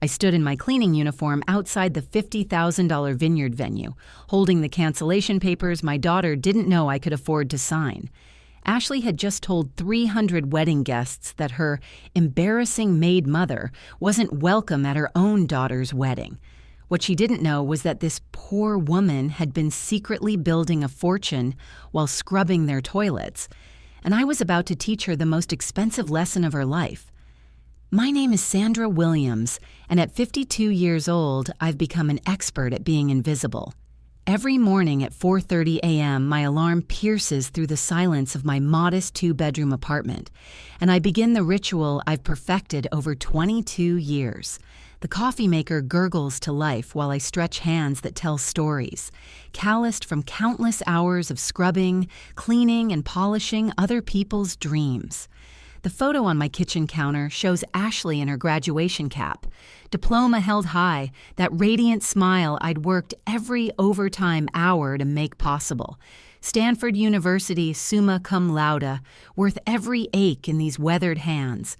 I stood in my cleaning uniform outside the $50,000 vineyard venue, holding the cancellation papers my daughter didn't know I could afford to sign. Ashley had just told 300 wedding guests that her embarrassing maid mother wasn't welcome at her own daughter's wedding. What she didn't know was that this poor woman had been secretly building a fortune while scrubbing their toilets, and I was about to teach her the most expensive lesson of her life. My name is Sandra Williams, and at 52 years old, I've become an expert at being invisible. Every morning at 4:30 a.m., my alarm pierces through the silence of my modest two-bedroom apartment, and I begin the ritual I've perfected over 22 years. The coffee maker gurgles to life while I stretch hands that tell stories, calloused from countless hours of scrubbing, cleaning, and polishing other people's dreams. The photo on my kitchen counter shows Ashley in her graduation cap, diploma held high, that radiant smile I'd worked every overtime hour to make possible. Stanford University summa cum laude, worth every ache in these weathered hands.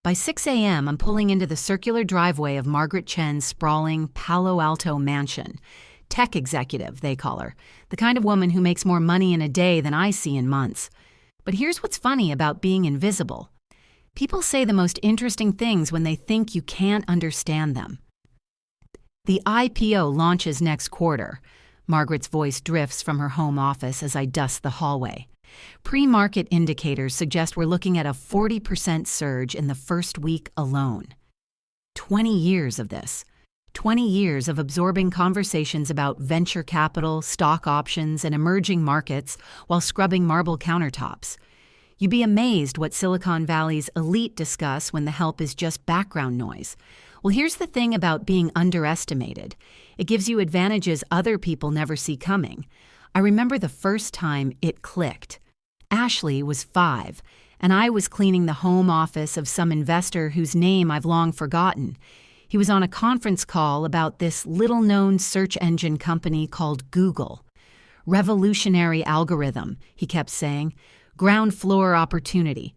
By 6 a.m., I'm pulling into the circular driveway of Margaret Chen's sprawling Palo Alto mansion. Tech executive, they call her, the kind of woman who makes more money in a day than I see in months. But here's what's funny about being invisible. People say the most interesting things when they think you can't understand them. The IPO launches next quarter. Margaret's voice drifts from her home office as I dust the hallway. Pre-market indicators suggest we're looking at a 40% surge in the first week alone. 20 years of this. 20 years of absorbing conversations about venture capital, stock options, and emerging markets while scrubbing marble countertops. You'd be amazed what Silicon Valley's elite discuss when the help is just background noise. Well, here's the thing about being underestimated. It gives you advantages other people never see coming. I remember the first time it clicked. Ashley was 5, and I was cleaning the home office of some investor whose name I've long forgotten. He was on a conference call about this little-known search engine company called Google. Revolutionary algorithm, he kept saying. Ground floor opportunity.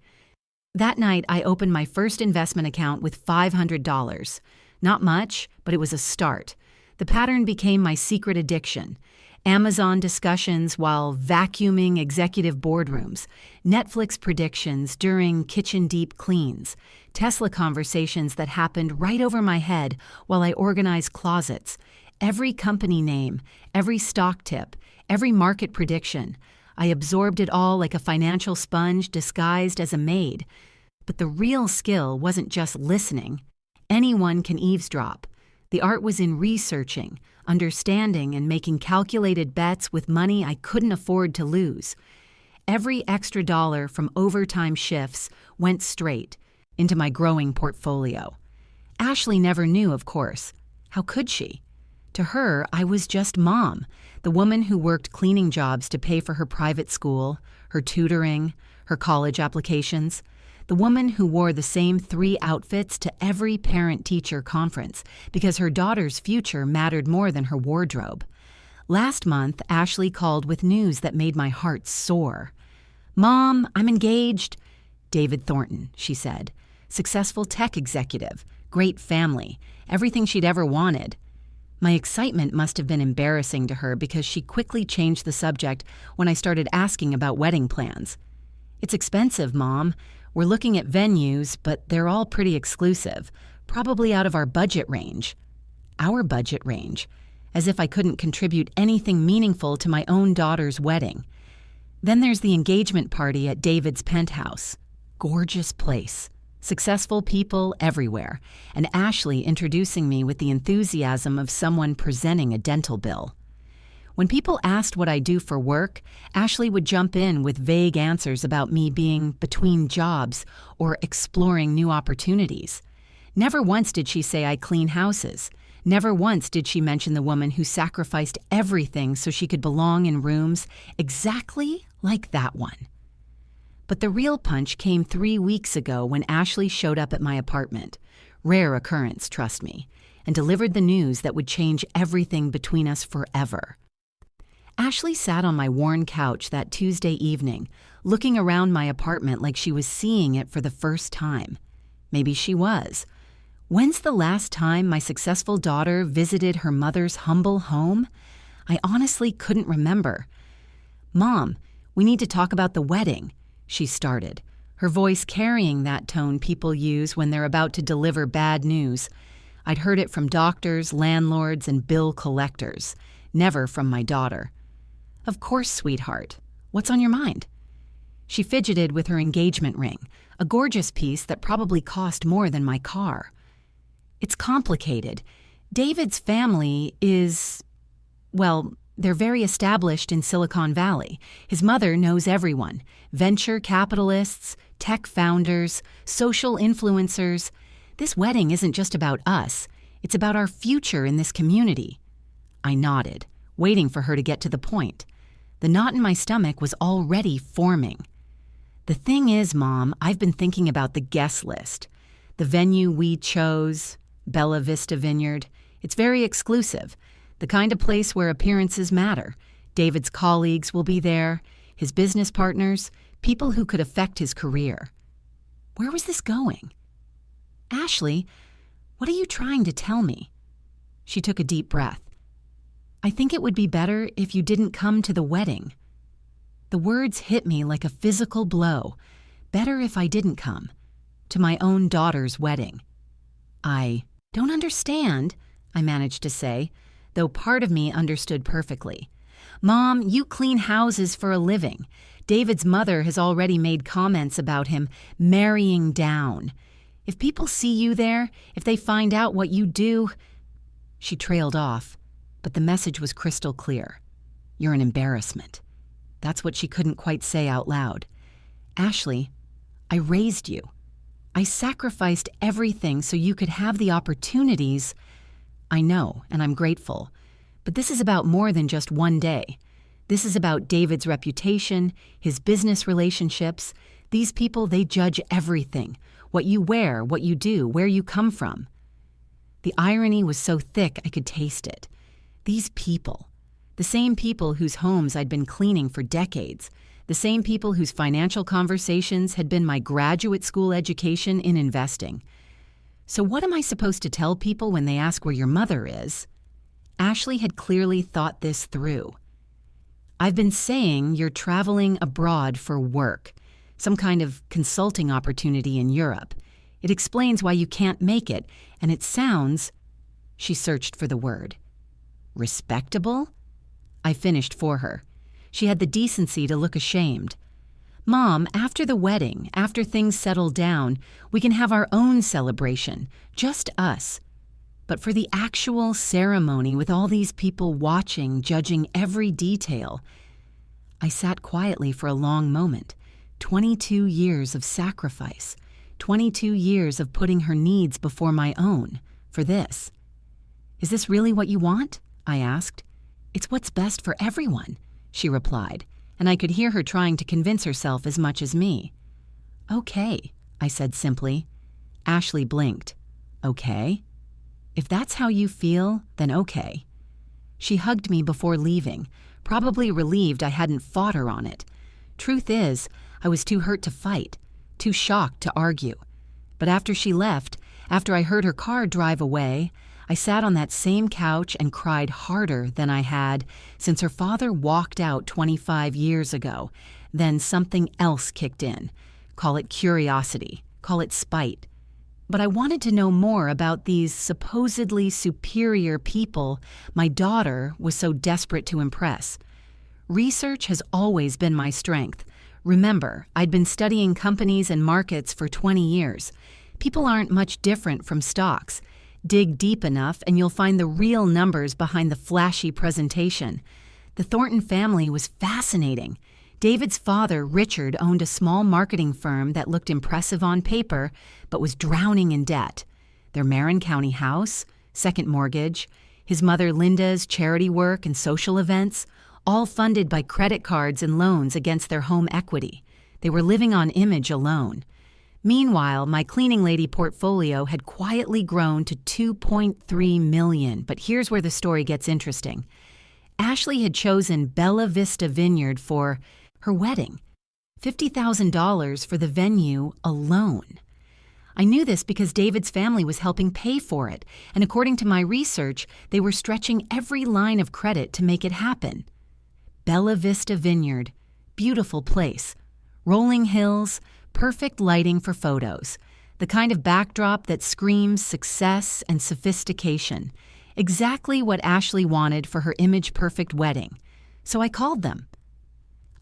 That night, I opened my first investment account with $500. Not much, but it was a start. The pattern became my secret addiction. Amazon discussions while vacuuming executive boardrooms, Netflix predictions during kitchen deep cleans, Tesla conversations that happened right over my head while I organized closets, every company name, every stock tip, every market prediction. I absorbed it all like a financial sponge disguised as a maid. But the real skill wasn't just listening. Anyone can eavesdrop. The art was in researching, understanding, and making calculated bets with money I couldn't afford to lose. Every extra dollar from overtime shifts went straight into my growing portfolio. Ashley never knew, of course. How could she? To her, I was just Mom, the woman who worked cleaning jobs to pay for her private school, her tutoring, her college applications. The woman who wore the same 3 outfits to every parent-teacher conference because her daughter's future mattered more than her wardrobe. Last month, Ashley called with news that made my heart soar. "Mom, I'm engaged." "David Thornton," she said. Successful tech executive, great family, everything she'd ever wanted. My excitement must have been embarrassing to her because she quickly changed the subject when I started asking about wedding plans. "It's expensive, Mom. We're looking at venues, but they're all pretty exclusive, probably out of our budget range." Our budget range? As if I couldn't contribute anything meaningful to my own daughter's wedding. Then there's the engagement party at David's penthouse. Gorgeous place. Successful people everywhere, and Ashley introducing me with the enthusiasm of someone presenting a dental bill. When people asked what I do for work, Ashley would jump in with vague answers about me being between jobs or exploring new opportunities. Never once did she say I clean houses. Never once did she mention the woman who sacrificed everything so she could belong in rooms exactly like that one. But the real punch came 3 weeks ago when Ashley showed up at my apartment. Rare occurrence, trust me, and delivered the news that would change everything between us forever. Ashley sat on my worn couch that Tuesday evening, looking around my apartment like she was seeing it for the first time. Maybe she was. When's the last time my successful daughter visited her mother's humble home? I honestly couldn't remember. "Mom, we need to talk about the wedding," she started, her voice carrying that tone people use when they're about to deliver bad news. I'd heard it from doctors, landlords, and bill collectors, never from my daughter. "Of course, sweetheart. What's on your mind?" She fidgeted with her engagement ring, a gorgeous piece that probably cost more than my car. "It's complicated. David's family is, well, they're very established in Silicon Valley. His mother knows everyone: venture capitalists, tech founders, social influencers. This wedding isn't just about us. It's about our future in this community." I nodded, waiting for her to get to the point. The knot in my stomach was already forming. "The thing is, Mom, I've been thinking about the guest list. The venue we chose, Bella Vista Vineyard, it's very exclusive, the kind of place where appearances matter. David's colleagues will be there, his business partners, people who could affect his career." Where was this going? "Ashley, what are you trying to tell me?" She took a deep breath. "I think it would be better if you didn't come to the wedding." The words hit me like a physical blow. Better if I didn't come. To my own daughter's wedding. "I don't understand," I managed to say, though part of me understood perfectly. "Mom, you clean houses for a living. David's mother has already made comments about him marrying down. If people see you there, if they find out what you do—" She trailed off, but the message was crystal clear. "You're an embarrassment." That's what she couldn't quite say out loud. "Ashley, I raised you. I sacrificed everything so you could have the opportunities." "I know, and I'm grateful. But this is about more than just one day. This is about David's reputation, his business relationships. These people, they judge everything. What you wear, what you do, where you come from." The irony was so thick I could taste it. These people, the same people whose homes I'd been cleaning for decades, the same people whose financial conversations had been my graduate school education in investing. So what am I supposed to tell people when they ask where your mother is? Ashley had clearly thought this through. "I've been saying you're traveling abroad for work, some kind of consulting opportunity in Europe. It explains why you can't make it, and it sounds—" She searched for the word. "Respectable?" I finished for her. She had the decency to look ashamed. "Mom, after the wedding, after things settle down, we can have our own celebration, just us. But for the actual ceremony with all these people watching, judging every detail—" I sat quietly for a long moment. 22 years of sacrifice, 22 years of putting her needs before my own, for this. "Is this really what you want?" I asked. "It's what's best for everyone," she replied, and I could hear her trying to convince herself as much as me. "Okay," I said simply. Ashley blinked. "Okay? If that's how you feel, then okay." She hugged me before leaving, probably relieved I hadn't fought her on it. Truth is, I was too hurt to fight, too shocked to argue. But after she left, after I heard her car drive away, I sat on that same couch and cried harder than I had since her father walked out 25 years ago. Then something else kicked in. Call it curiosity, call it spite. But I wanted to know more about these supposedly superior people my daughter was so desperate to impress. Research has always been my strength. Remember, I'd been studying companies and markets for 20 years. People aren't much different from stocks. Dig deep enough and you'll find the real numbers behind the flashy presentation. The Thornton family was fascinating. David's father, Richard, owned a small marketing firm that looked impressive on paper, but was drowning in debt. Their Marin County house, second mortgage, his mother Linda's charity work and social events, all funded by credit cards and loans against their home equity. They were living on image alone. Meanwhile, my cleaning lady portfolio had quietly grown to $2.3 million, but here's where the story gets interesting. Ashley had chosen Bella Vista Vineyard for her wedding, $50,000 for the venue alone. I knew this because David's family was helping pay for it, and according to my research, they were stretching every line of credit to make it happen. Bella Vista Vineyard, beautiful place. Rolling hills, perfect lighting for photos. The kind of backdrop that screams success and sophistication. Exactly what Ashley wanted for her image-perfect wedding. So I called them.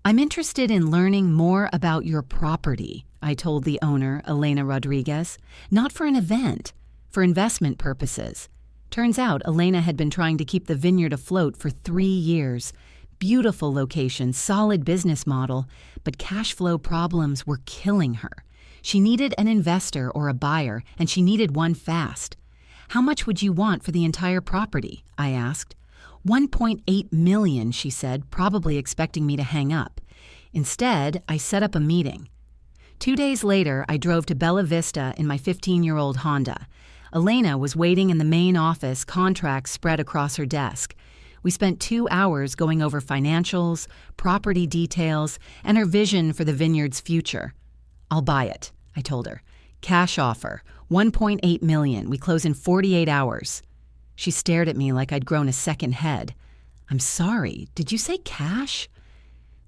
"I'm interested in learning more about your property," I told the owner, Elena Rodriguez. "Not for an event, for investment purposes." Turns out Elena had been trying to keep the vineyard afloat for 3 years. Beautiful location, solid business model, but cash flow problems were killing her. She needed an investor or a buyer, and she needed one fast. "How much would you want for the entire property?" I asked. $1.8 million, she said, probably expecting me to hang up. Instead, I set up a meeting. 2 days later, I drove to Bella Vista in my 15-year-old Honda. Elena was waiting in the main office, contracts spread across her desk. We spent 2 hours going over financials, property details, and her vision for the vineyard's future. "I'll buy it," I told her. "Cash offer, $1.8 million. We close in 48 hours. She stared at me like I'd grown a second head. "I'm sorry, did you say cash?"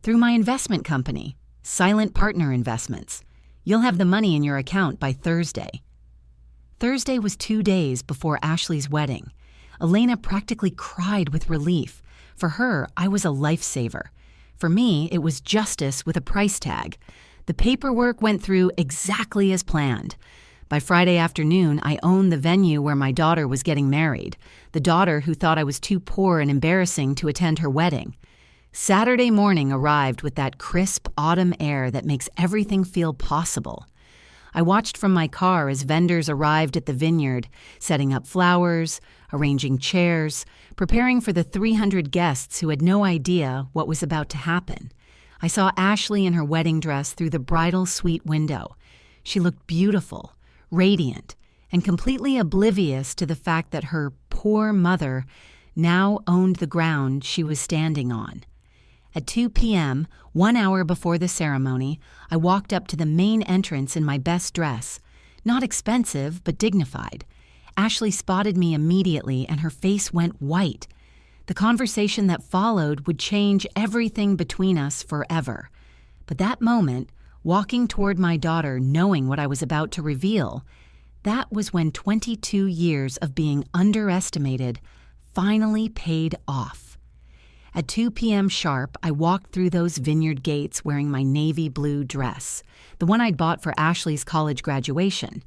"Through my investment company, Silent Partner Investments. You'll have the money in your account by Thursday." Thursday was 2 days before Ashley's wedding. Elena practically cried with relief. For her, I was a lifesaver. For me, it was justice with a price tag. The paperwork went through exactly as planned. By Friday afternoon, I owned the venue where my daughter was getting married, the daughter who thought I was too poor and embarrassing to attend her wedding. Saturday morning arrived with that crisp autumn air that makes everything feel possible. I watched from my car as vendors arrived at the vineyard, setting up flowers, arranging chairs, preparing for the 300 guests who had no idea what was about to happen. I saw Ashley in her wedding dress through the bridal suite window. She looked beautiful, radiant, and completely oblivious to the fact that her poor mother now owned the ground she was standing on. At 2 p.m., 1 hour before the ceremony, I walked up to the main entrance in my best dress. Not expensive, but dignified. Ashley spotted me immediately and her face went white. The conversation that followed would change everything between us forever. But that moment, walking toward my daughter knowing what I was about to reveal, that was when 22 years of being underestimated finally paid off. At 2 p.m. sharp, I walked through those vineyard gates wearing my navy blue dress, the one I'd bought for Ashley's college graduation.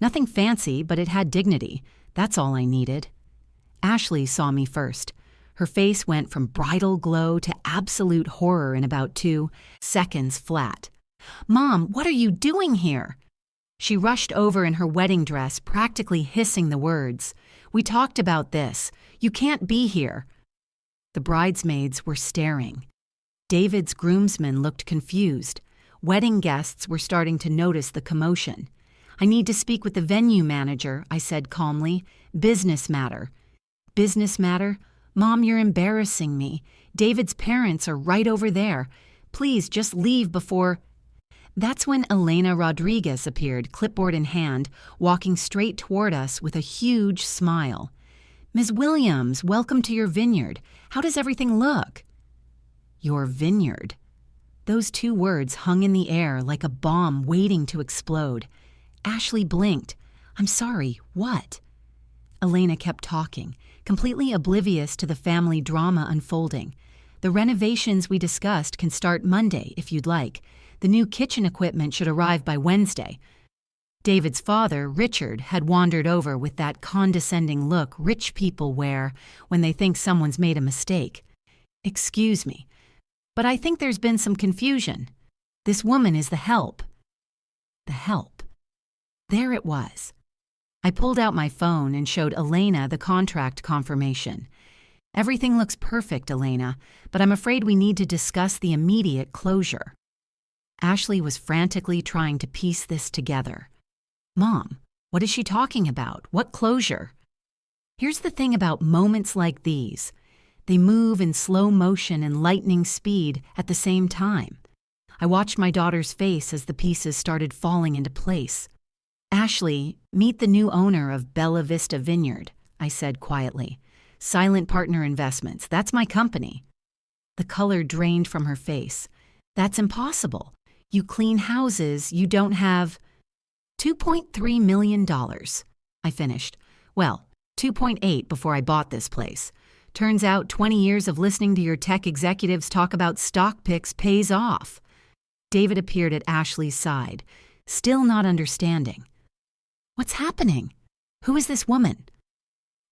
Nothing fancy, but it had dignity. That's all I needed. Ashley saw me first. Her face went from bridal glow to absolute horror in about 2 seconds flat. "Mom, what are you doing here?" She rushed over in her wedding dress, practically hissing the words. "We talked about this. You can't be here." The bridesmaids were staring. David's groomsmen looked confused. Wedding guests were starting to notice the commotion. "I need to speak with the venue manager," I said calmly. "Business matter." "Business matter? Mom, you're embarrassing me. David's parents are right over there. Please just leave before—" That's when Elena Rodriguez appeared, clipboard in hand, walking straight toward us with a huge smile. "Ms. Williams, welcome to your vineyard. How does everything look?" Your vineyard. Those 2 words hung in the air like a bomb waiting to explode. Ashley blinked. "I'm sorry, what?" Elena kept talking, completely oblivious to the family drama unfolding. "The renovations we discussed can start Monday, if you'd like. The new kitchen equipment should arrive by Wednesday." David's father, Richard, had wandered over with that condescending look rich people wear when they think someone's made a mistake. "Excuse me, but I think there's been some confusion. This woman is the help." The help. There it was. I pulled out my phone and showed Elena the contract confirmation. "Everything looks perfect, Elena, but I'm afraid we need to discuss the immediate closure." Ashley was frantically trying to piece this together. "Mom, what is she talking about? What closure?" Here's the thing about moments like these. They move in slow motion and lightning speed at the same time. I watched my daughter's face as the pieces started falling into place. Ashley, meet the new owner of Bella Vista Vineyard, I said quietly. Silent Partner Investments, that's my company. The color drained from her face. That's impossible. You clean houses, you don't have… $2.3 million, I finished. Well, 2.8 before I bought this place. Turns out 20 years of listening to your tech executives talk about stock picks pays off. David appeared at Ashley's side, still not understanding. What's happening? Who is this woman?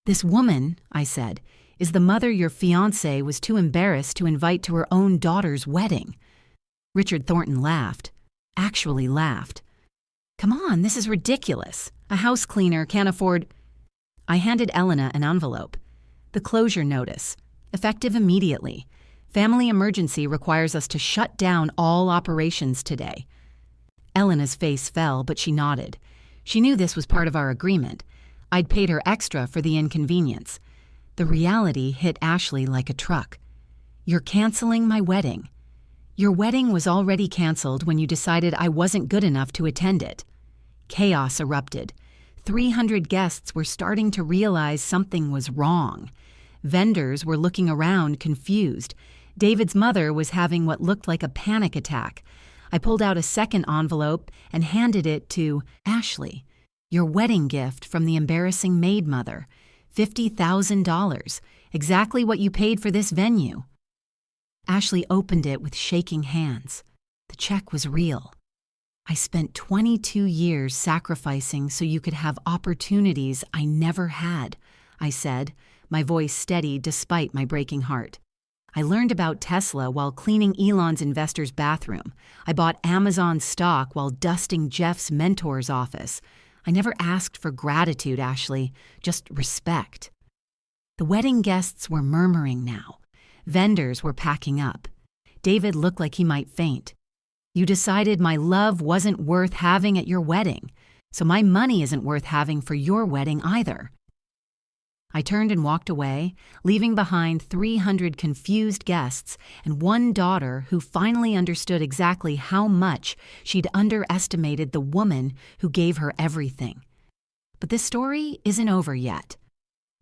This woman, I said, is the mother your fiancé was too embarrassed to invite to her own daughter's wedding. Richard Thornton laughed. Actually laughed. Come on, this is ridiculous. A house cleaner can't afford… I handed Elena an envelope. The closure notice. Effective immediately. Family emergency requires us to shut down all operations today. Elena's face fell, but she nodded. She knew this was part of our agreement. I'd paid her extra for the inconvenience. The reality hit Ashley like a truck. You're canceling my wedding. Your wedding was already canceled when you decided I wasn't good enough to attend it. Chaos erupted. 300 guests were starting to realize something was wrong. Vendors were looking around confused. David's mother was having what looked like a panic attack. I pulled out a second envelope and handed it to Ashley. Your wedding gift from the embarrassing maid mother. $50,000. Exactly what you paid for this venue. Ashley opened it with shaking hands. The check was real. I spent 22 years sacrificing so you could have opportunities I never had, I said, my voice steady despite my breaking heart. I learned about Tesla while cleaning Elon's investor's bathroom. I bought Amazon stock while dusting Jeff's mentor's office. I never asked for gratitude, Ashley, just respect. The wedding guests were murmuring now. Vendors were packing up. David looked like he might faint. You decided my love wasn't worth having at your wedding, so my money isn't worth having for your wedding either. I turned and walked away, leaving behind 300 confused guests and one daughter who finally understood exactly how much she'd underestimated the woman who gave her everything. But this story isn't over yet.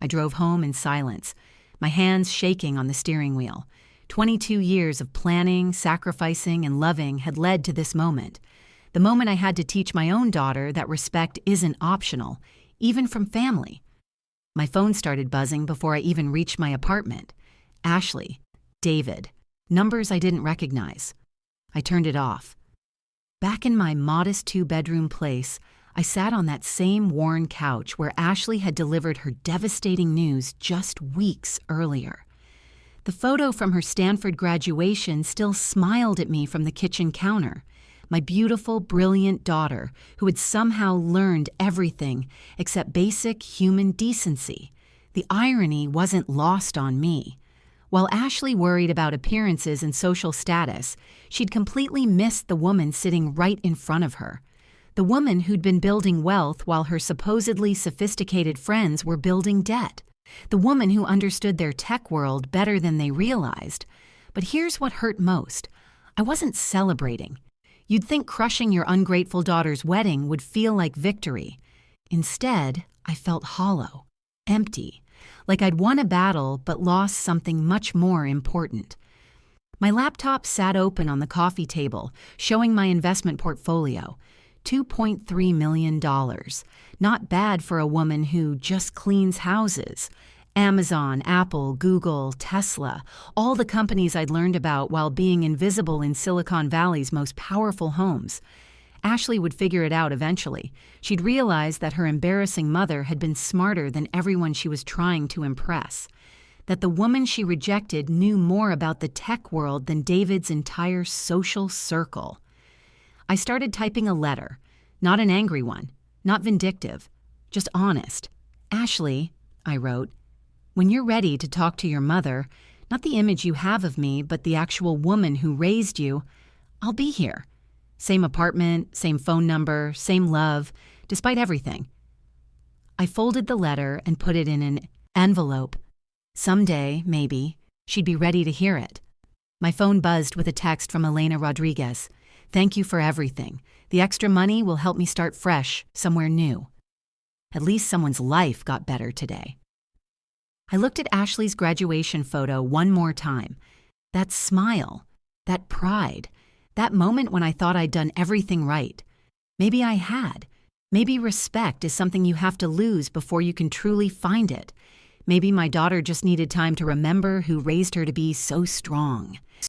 I drove home in silence, my hands shaking on the steering wheel. 22 years of planning, sacrificing, and loving had led to this moment. The moment I had to teach my own daughter that respect isn't optional, even from family. My phone started buzzing before I even reached my apartment. Ashley, David, numbers I didn't recognize. I turned it off. Back in my modest two-bedroom place, I sat on that same worn couch where Ashley had delivered her devastating news just weeks earlier. The photo from her Stanford graduation still smiled at me from the kitchen counter. My beautiful, brilliant daughter, who had somehow learned everything except basic human decency. The irony wasn't lost on me. While Ashley worried about appearances and social status, she'd completely missed the woman sitting right in front of her. The woman who'd been building wealth while her supposedly sophisticated friends were building debt. The woman who understood their tech world better than they realized. But here's what hurt most. I wasn't celebrating. You'd think crushing your ungrateful daughter's wedding would feel like victory. Instead, I felt hollow, empty, like I'd won a battle but lost something much more important. My laptop sat open on the coffee table, showing my investment portfolio. $2.3 million. Not bad for a woman who just cleans houses. Amazon, Apple, Google, Tesla, all the companies I'd learned about while being invisible in Silicon Valley's most powerful homes. Ashley would figure it out eventually. She'd realize that her embarrassing mother had been smarter than everyone she was trying to impress. That the woman she rejected knew more about the tech world than David's entire social circle. I started typing a letter, not an angry one, not vindictive, just honest. Ashley, I wrote, when you're ready to talk to your mother, not the image you have of me, but the actual woman who raised you, I'll be here. Same apartment, same phone number, same love, despite everything. I folded the letter and put it in an envelope. Someday, maybe, she'd be ready to hear it. My phone buzzed with a text from Elena Rodriguez. Thank you for everything. The extra money will help me start fresh, somewhere new. At least someone's life got better today. I looked at Ashley's graduation photo one more time. That smile, that pride, that moment when I thought I'd done everything right. Maybe I had. Maybe respect is something you have to lose before you can truly find it. Maybe my daughter just needed time to remember who raised her to be so strong.